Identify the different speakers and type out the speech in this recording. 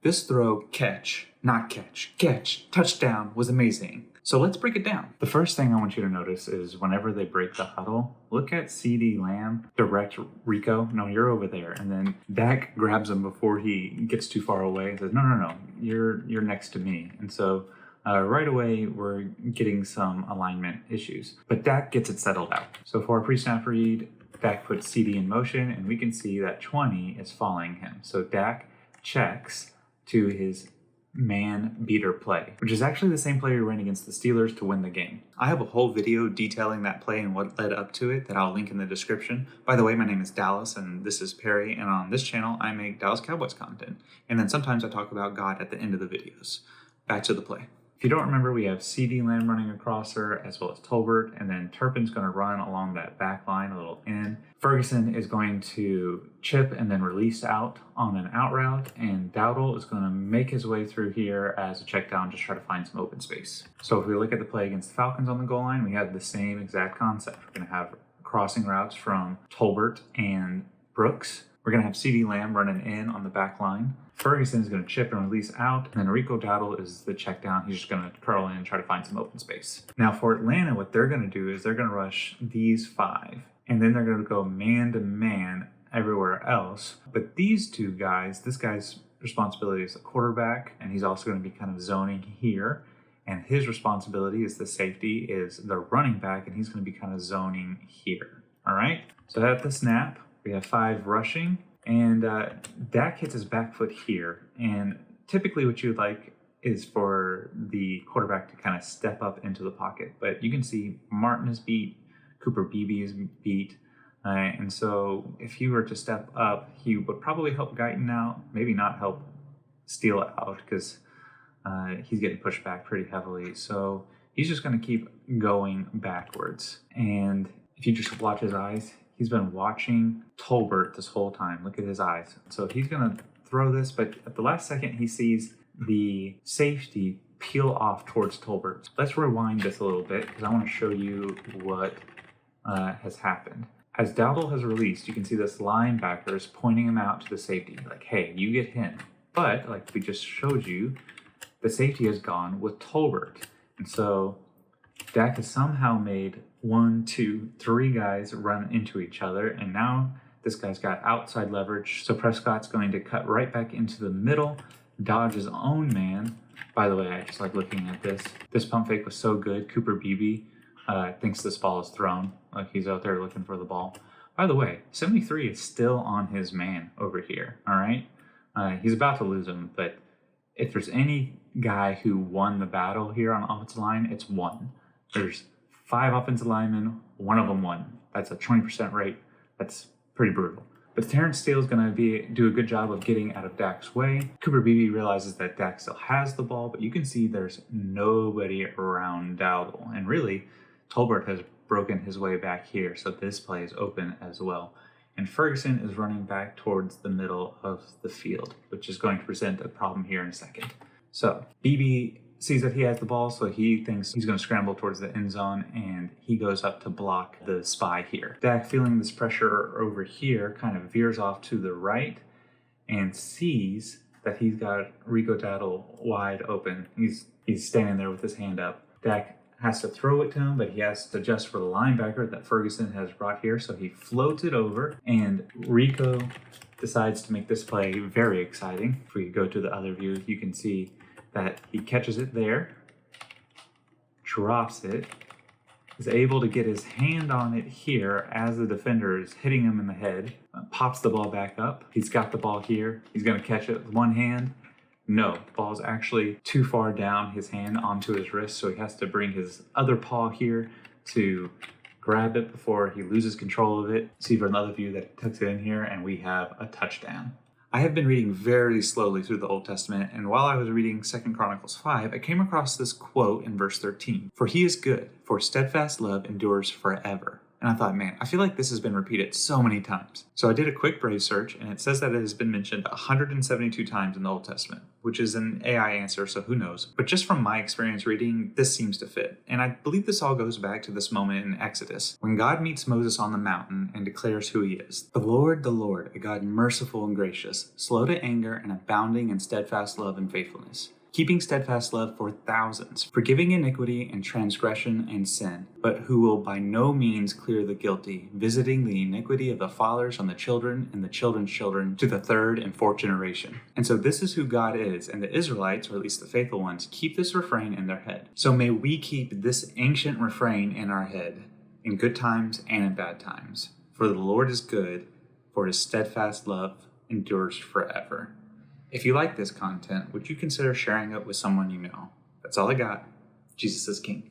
Speaker 1: This throw, catch, touchdown was amazing. So let's break it down. The first thing I want you to notice is whenever they break the huddle, look at CeeDee Lamb direct Rico. No, you're over there. And then Dak grabs him before he gets too far away and says, no, you're next to me. And so right away, we're getting some alignment issues. But Dak gets it settled out. So for our pre-snap read, Dak puts CeeDee in motion, and we can see that 20 is following him. So Dak checks to his man beater play, which is actually the same play we ran against the Steelers to win the game. I have a whole video detailing that play and what led up to it that I'll link in the description. By the way, my name is Dallas and this is Perry, and on this channel I make Dallas Cowboys content, and then sometimes I talk about God at the end of the videos. Back to the play. If you don't remember, we have CeeDee Lamb running across her as well as Tolbert, and then Turpin's going to run along that back line a little in. Ferguson is going to chip and then release out on an out route, and Dowdle is going to make his way through here as a check down, just try to find some open space. So if we look at the play against the Falcons on the goal line, we have the same exact concept. We're going to have crossing routes from Tolbert and Brooks. We're going to have CeeDee Lamb running in on the back line. Ferguson is going to chip and release out, and then Rico Dowdle is the check down. He's just going to curl in and try to find some open space. Now for Atlanta, what they're going to do is they're going to rush these 5, and then they're going to go man-to-man everywhere else. But these two guys, this guy's responsibility is the quarterback, and he's also going to be kind of zoning here. And his responsibility is the safety, is the running back, and he's going to be kind of zoning here. All right? So at the snap, we have 5 rushing, and Dak hits his back foot here. And typically what you'd like is for the quarterback to kind of step up into the pocket. But you can see Martin is beat, Cooper Beebe is beat. And so if he were to step up, he would probably help Guyton out, maybe not help Steele out because he's getting pushed back pretty heavily. So he's just going to keep going backwards. And if you just watch his eyes, he's been watching Tolbert this whole time. Look at his eyes. So he's going to throw this, but at the last second, he sees the safety peel off towards Tolbert. Let's rewind this a little bit because I want to show you what has happened. As Dowdle has released, you can see this linebacker is pointing him out to the safety, like, hey, you get him. But like we just showed you, the safety has gone with Tolbert. And so Dak has somehow made 1, 2, 3 guys run into each other, and now this guy's got outside leverage. So Prescott's going to cut right back into the middle, dodge his own man. By the way, I just like looking at this. This pump fake was so good. Cooper Beebe thinks this ball is thrown. Like he's out there looking for the ball. By the way, 73 is still on his man over here, all right? He's about to lose him, but if there's any guy who won the battle here on the offensive line, it's one. There's 5 offensive linemen, 1 of them won. That's a 20% rate. That's pretty brutal. But Terrence Steele is going to do a good job of getting out of Dak's way. Cooper Beebe realizes that Dak still has the ball, but you can see there's nobody around Dowdle. And really, Tolbert has broken his way back here, so this play is open as well. And Ferguson is running back towards the middle of the field, which is going to present a problem here in a second. So Beebe sees that he has the ball, so he thinks he's going to scramble towards the end zone, and he goes up to block the spy here. Dak, feeling this pressure over here, kind of veers off to the right and sees that he's got Rico Dowdle wide open. He's standing there with his hand up. Dak has to throw it to him, but he has to adjust for the linebacker that Ferguson has brought here, so he floats it over, and Rico decides to make this play very exciting. If we go to the other view, you can see that he catches it there, drops it, is able to get his hand on it here as the defender is hitting him in the head, pops the ball back up. He's got the ball here. He's going to catch it with one hand. No, the ball's actually too far down his hand onto his wrist, so he has to bring his other paw here to grab it before he loses control of it. See for another view that he tucks it in here, and we have a touchdown. I have been reading very slowly through the Old Testament, and while I was reading 2 Chronicles 5, I came across this quote in verse 13. For he is good, for steadfast love endures forever. And I thought, man, I feel like this has been repeated so many times. So I did a quick Brave search, and it says that it has been mentioned 172 times in the Old Testament, which is an AI answer, so who knows. But just from my experience reading, this seems to fit. And I believe this all goes back to this moment in Exodus, when God meets Moses on the mountain and declares who he is. The Lord, a God merciful and gracious, slow to anger and abounding in steadfast love and faithfulness, keeping steadfast love for thousands, forgiving iniquity and transgression and sin, but who will by no means clear the guilty, visiting the iniquity of the fathers on the children and the children's children to the third and fourth generation. And so this is who God is, and the Israelites, or at least the faithful ones, keep this refrain in their head. So may we keep this ancient refrain in our head, in good times and in bad times. For the Lord is good, for his steadfast love endures forever. If you like this content, would you consider sharing it with someone you know? That's all I got. Jesus is King.